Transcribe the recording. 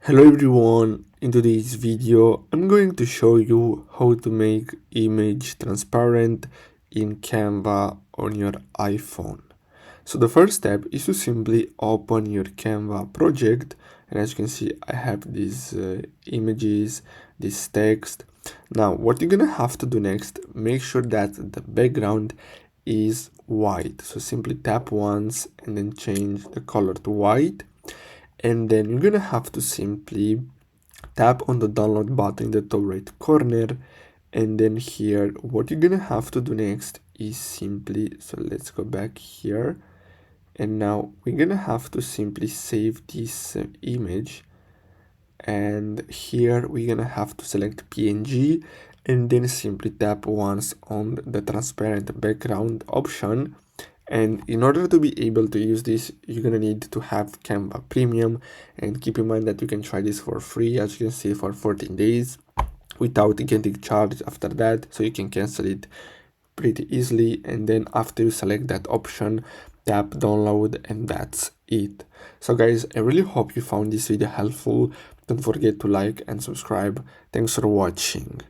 Hello everyone, in today's video I'm going to show you how to make image transparent in Canva on your iPhone. So the first step is to simply open your Canva project, and as you can see I have these images, this text. Now what you're gonna have to do next, make sure that the background is white. So simply tap once and then change the color to white, and then you're gonna have to simply tap on the download button in the top right corner, and then here what you're gonna have to do next is simply, so let's go back here, and now we're gonna have to simply save this image, and here we're gonna have to select PNG and then simply tap once on the transparent background option. And in order to be able to use this, you're gonna need to have Canva Premium, and keep in mind that you can try this for free, as you can see, for 14 days without getting charged after that, so you can cancel it pretty easily. And then after you select that option, tap download, and that's it. So guys, I really hope you found this video helpful. Don't forget to like and subscribe. Thanks for watching.